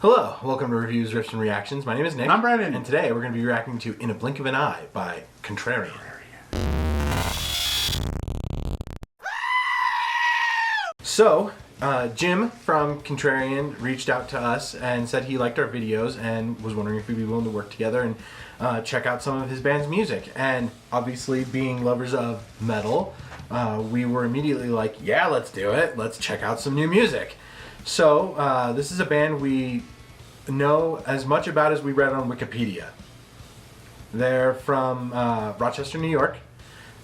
Hello, welcome to Reviews, Riffs, and Reactions. My name is Nick. And I'm Brandon. And today we're going to be reacting to In a Blink of an Eye by Contrarian. So, Jim from Contrarian reached out to us and said he liked our videos and was wondering if we'd be willing to work together and check out some of his band's music. And obviously, being lovers of metal, we were immediately like, yeah, let's do it. Let's check out some new music. So, this is a band we know as much about as we read on Wikipedia. They're from Rochester, New York,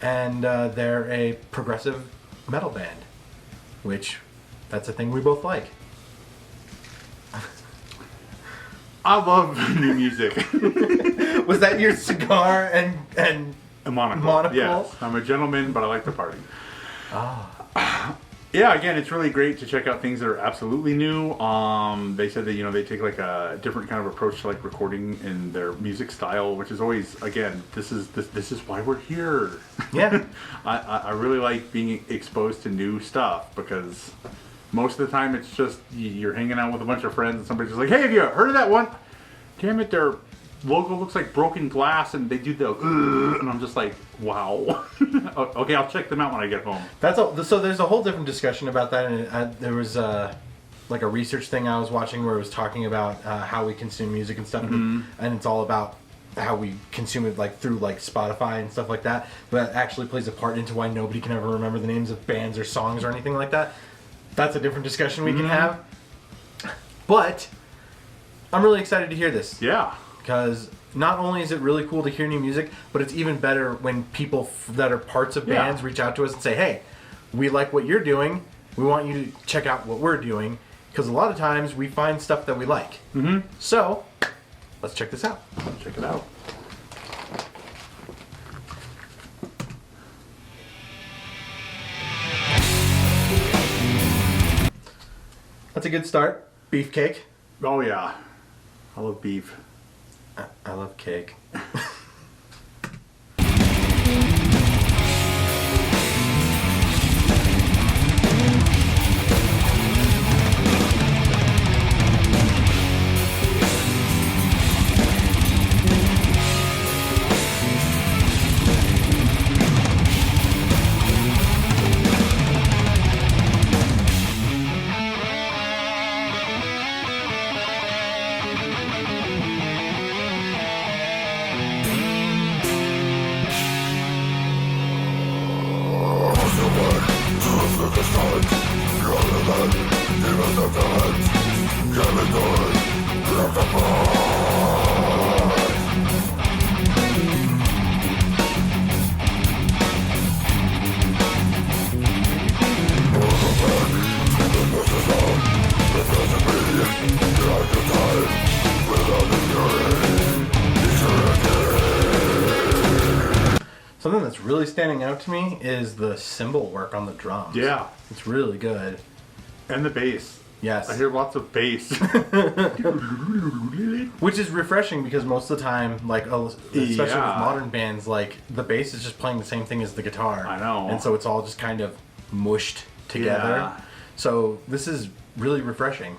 and they're a progressive metal band, which that's a thing we both like. I love new music. Was that your cigar and A monocle. Monocle? Yes, I'm a gentleman, but I like to party. Ah. Yeah, again, it's really great to check out things that are absolutely new. They said that, they take like a different kind of approach to like recording in their music style, which is always, again, this is why we're here. Yeah. I really like being exposed to new stuff because most of the time it's just you're hanging out with a bunch of friends and somebody's just like, hey, have you heard of that one? Damn it, their logo looks like broken glass and they do the and I'm just like, wow. Okay, I'll check them out when I get home. That's all. So there's a whole different discussion about that, and there was like a research thing I was watching where it was talking about how we consume music and stuff, and it's all about how we consume it like through like Spotify and stuff like that. But that actually plays a part into why nobody can ever remember the names of bands or songs or anything like that. That's a different discussion we can have. But I'm really excited to hear this. Yeah. Because not only is it really cool to hear new music, but it's even better when people that are parts of bands reach out to us and say, hey, we like what you're doing. We want you to check out what we're doing. Because a lot of times we find stuff that we like. So, let's check this out. Check it out. That's a good start. Beefcake. Oh, yeah. I love beef. I love cake. Something that's really standing out to me is the cymbal work on the drums. Yeah. It's really good. And the bass. Yes. I hear lots of bass. Which is refreshing because most of the time, like, especially with modern bands, like, the bass is just playing the same thing as the guitar. I know. And so it's all just kind of mushed together. Yeah. So this is really refreshing.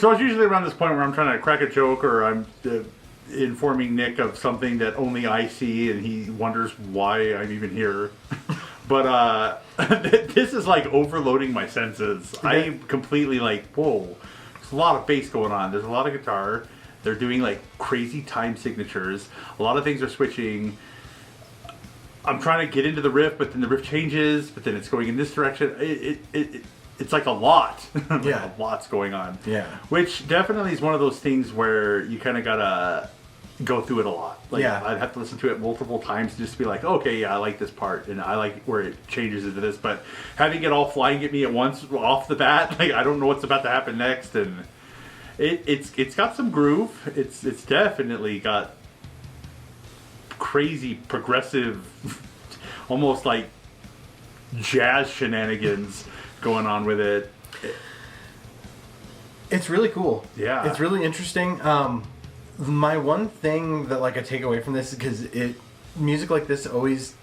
So it's usually around this point where I'm trying to crack a joke or I'm informing Nick of something that only I see, and he wonders why I'm even here. But this is like overloading my senses. I'm completely like, whoa, there's a lot of bass going on. There's a lot of guitar. They're doing like crazy time signatures. A lot of things are switching. I'm trying to get into the riff, but then the riff changes, but then it's going in this direction. It's like a lot. Yeah. A lot's going on. Yeah. Which definitely is one of those things where you kind of gotta go through it a lot. Like, yeah. I'd have to listen to it multiple times just to be like, okay, yeah, I like this part, and I like where it changes into this. But having it all flying at me at once off the bat, like I don't know what's about to happen next, and it's got some groove. It's definitely got crazy progressive, almost like jazz shenanigans going on with it. It's really cool. Yeah. It's really interesting. My one thing that like I take away from this is because music like this always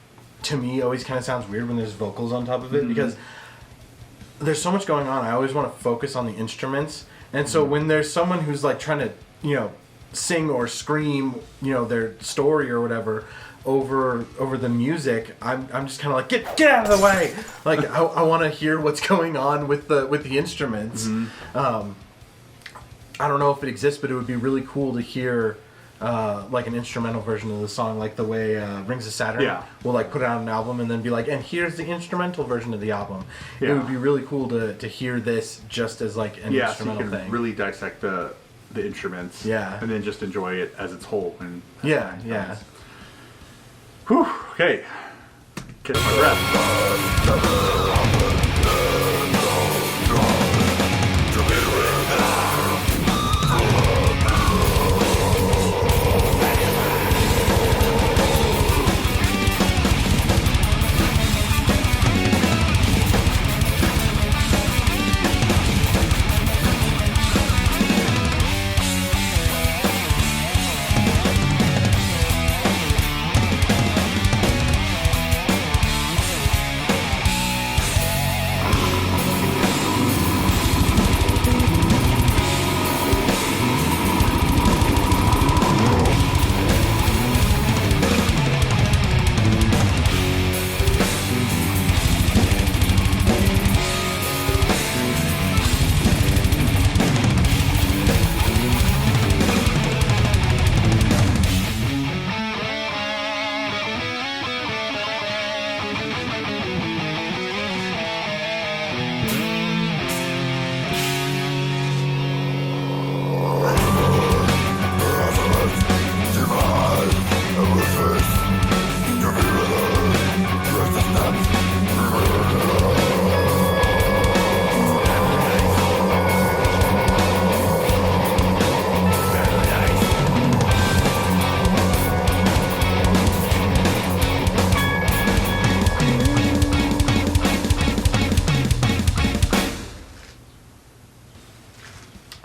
kind of sounds weird when there's vocals on top of it, because there's so much going on. I always want to focus on the instruments, and so when there's someone who's like trying to sing or scream their story or whatever over the music, I'm just kind of like get out of the way. Like I want to hear what's going on with the instruments. I don't know if it exists, but it would be really cool to hear like an instrumental version of the song, like the way Rings of Saturn will like put it on an album and then be like, and here's the instrumental version of the album. It would be really cool to hear this just as like an instrumental so you can thing. really dissect the instruments, and then just enjoy it as its whole. And Whew, okay, catch my breath.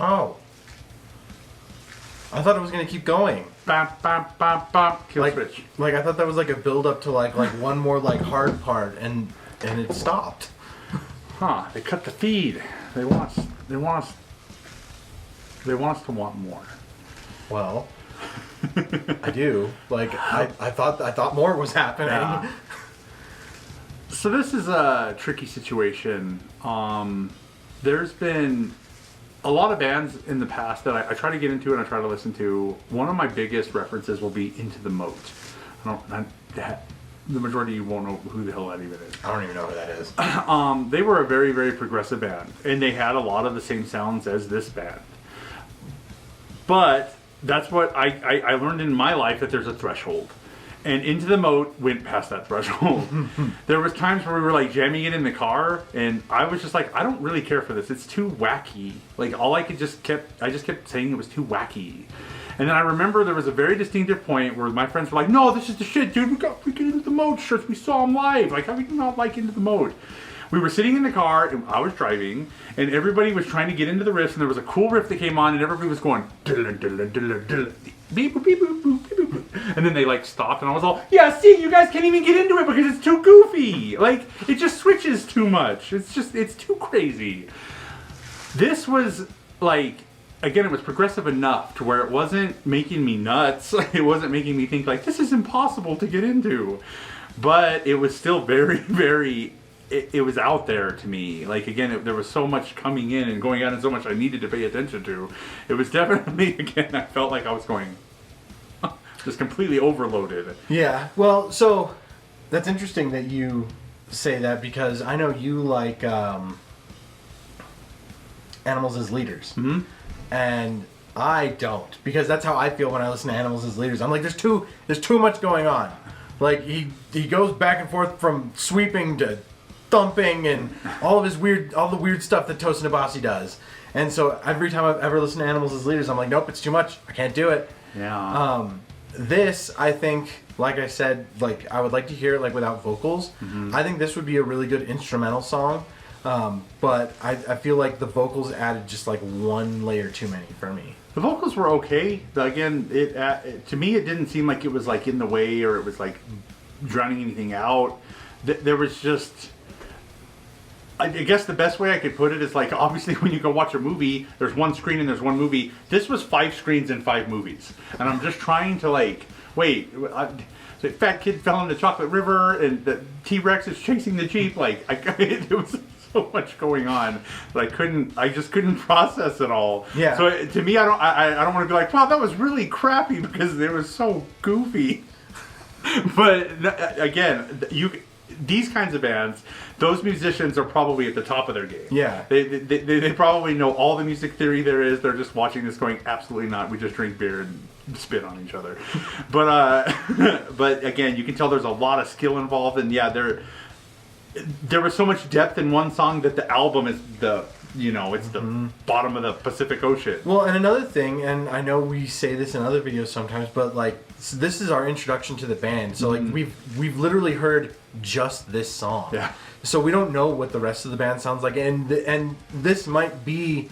Oh. I thought it was going to keep going. Bam, bam, bam, bam. Kill switch. Like I thought that was like a build up to like one more like hard part, and it stopped. Huh? They cut the feed. They want us to want more. Well, I do. Like I thought more was happening. Yeah. So this is a tricky situation. There's been a lot of bands in the past that I try to get into and I try to listen to. One of my biggest references will be Into the Moat. The majority of you won't know who the hell that even is. I don't even know who that is. They were a very, very progressive band, and they had a lot of the same sounds as this band. But that's what I learned in my life, that there's a threshold. And Into the Moat went past that threshold. There was times where we were like jamming it in the car, and I was just like, I don't really care for this. It's too wacky. Like I just kept saying it was too wacky. And then I remember there was a very distinctive point where my friends were like, "No, this is the shit, dude. We got freaking Into the Moat shirts. We saw them live. Like, how do you not like Into the Moat?" We were sitting in the car, and I was driving, and everybody was trying to get into the riffs, and there was a cool riff that came on, and everybody was going, diddle, diddle, diddle, diddle, beep, boop, beep, boop, boop, beep, boop, boop. And then they like stopped, and I was all, yeah, see, you guys can't even get into it because it's too goofy. Like, it just switches too much. It's too crazy. This was like again, it was progressive enough to where it wasn't making me nuts. It wasn't making me think like this is impossible to get into, but it was still very, very. It was out there to me. Like again, there was so much coming in and going out, and so much I needed to pay attention to. It was definitely again. I felt like I was going just completely overloaded. Yeah. Well, so that's interesting that you say that because I know you like animals as leaders. Mm-hmm. And I don't, because that's how I feel when I listen to animals as leaders. I'm like, there's too much going on. Like he goes back and forth from sweeping to thumping and all the weird stuff that Tosin Abasi does. And so every time I've ever listened to animals as leaders, I'm like, nope, it's too much. I can't do it. Yeah. This, I think, like I said, like I would like to hear it like without vocals. Mm-hmm. I think this would be a really good instrumental song. But I feel like the vocals added just like one layer too many for me. The vocals were okay. Again, to me it didn't seem like it was like in the way or it was like drowning anything out. There was just, I guess the best way I could put it is like obviously when you go watch a movie, there's one screen and there's one movie. This was 5 screens and 5 movies, and I'm just trying to like the fat kid fell in the chocolate river and the T-Rex is chasing the Jeep. Like it was so much going on that I just couldn't process it all. Yeah. So to me, I don't want to be like, wow, that was really crappy because it was so goofy. But again, these kinds of bands, those musicians are probably at the top of their game. Yeah. They probably know all the music theory there is. They're just watching this going, absolutely not. We just drink beer and spit on each other. But again, you can tell there's a lot of skill involved, and yeah, there was so much depth in one song that the album is it's the bottom of the Pacific Ocean. Well, and another thing, and I know we say this in other videos sometimes, but like this is our introduction to the band. So like we've literally heard just this song. Yeah. So we don't know what the rest of the band sounds like, and this might be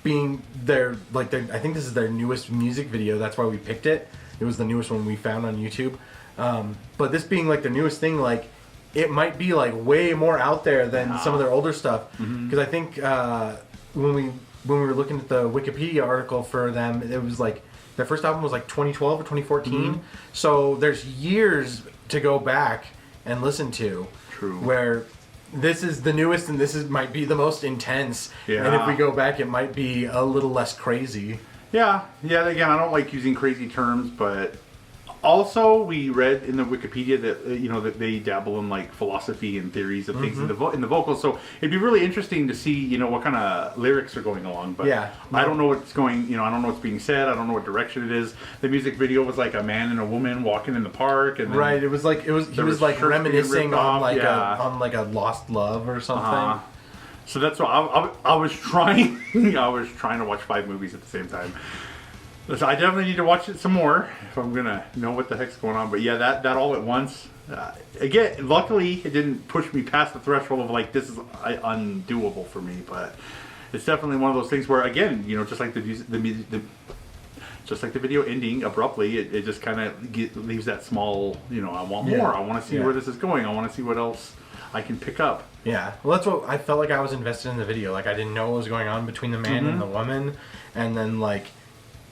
being I think this is their newest music video. That's why we picked it. It was the newest one we found on YouTube. But this being like the newest thing, like it might be like way more out there than some of their older stuff. Because I think when we were looking at the Wikipedia article for them, it was like their first album was like 2012 or 2014. So there's years to go back and listen to. True. Where this is the newest and might be the most intense. Yeah. And if we go back, it might be a little less crazy. Yeah. Again, I don't like using crazy terms, but also we read in the Wikipedia that that they dabble in like philosophy and theories of things in the vocals. So it'd be really interesting to see what kind of lyrics are going along. But yeah, I don't know what's going. I don't know what's being said. I don't know what direction it is. The music video was like a man and a woman walking in the park, and right. It was like he was like reminiscing on like a lost love or something. So that's what I was trying. I was trying to watch 5 movies at the same time. So I definitely need to watch it some more if I'm gonna know what the heck's going on. But yeah, that all at once. Again, luckily it didn't push me past the threshold of like this is undoable for me. But it's definitely one of those things where again, just like just like the video ending abruptly, it just kind of leaves that small. I want more. I want to see where this is going. I want to see what else I can pick up. Yeah, well, that's what I felt like. I was invested in the video. Like I didn't know what was going on between the man and the woman, and then like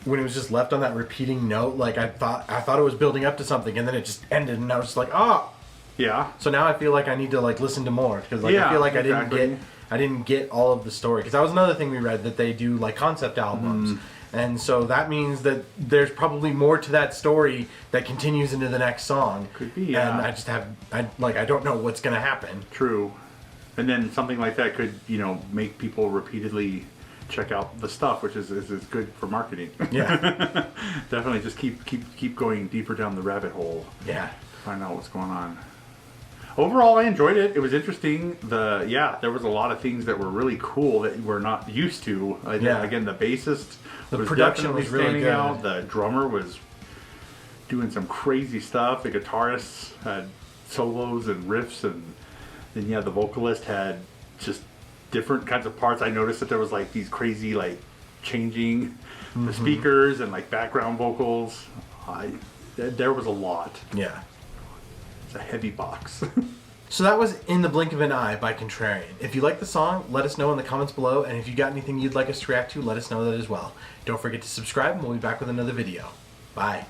when it was just left on that repeating note, like I thought it was building up to something, and then it just ended, and I was just like, oh, yeah. So now I feel like I need to like listen to more because like I feel like exactly. I didn't get all of the story because that was another thing we read that they do like concept albums, and so that means that there's probably more to that story that continues into the next song. Could be, yeah. And I don't know what's gonna happen. True, and then something like that could make people repeatedly check out the stuff, which is good for marketing. Yeah. Definitely just keep going deeper down the rabbit hole. Yeah. Find out what's going on. Overall, I enjoyed it. It was interesting. There was a lot of things that were really cool that we're not used to. Again, the bassist was production definitely was really standing good. out. The drummer was doing some crazy stuff. The guitarists had solos and riffs, and then the vocalist had just different kinds of parts. I noticed that there was like these crazy like changing the speakers and like background vocals. There was a lot. Yeah. It's a heavy box. So that was In the Blink of an Eye by Contrarian. If you like the song, let us know in the comments below, and if you got anything you'd like us to react to, let us know that as well. Don't forget to subscribe, and we'll be back with another video. Bye.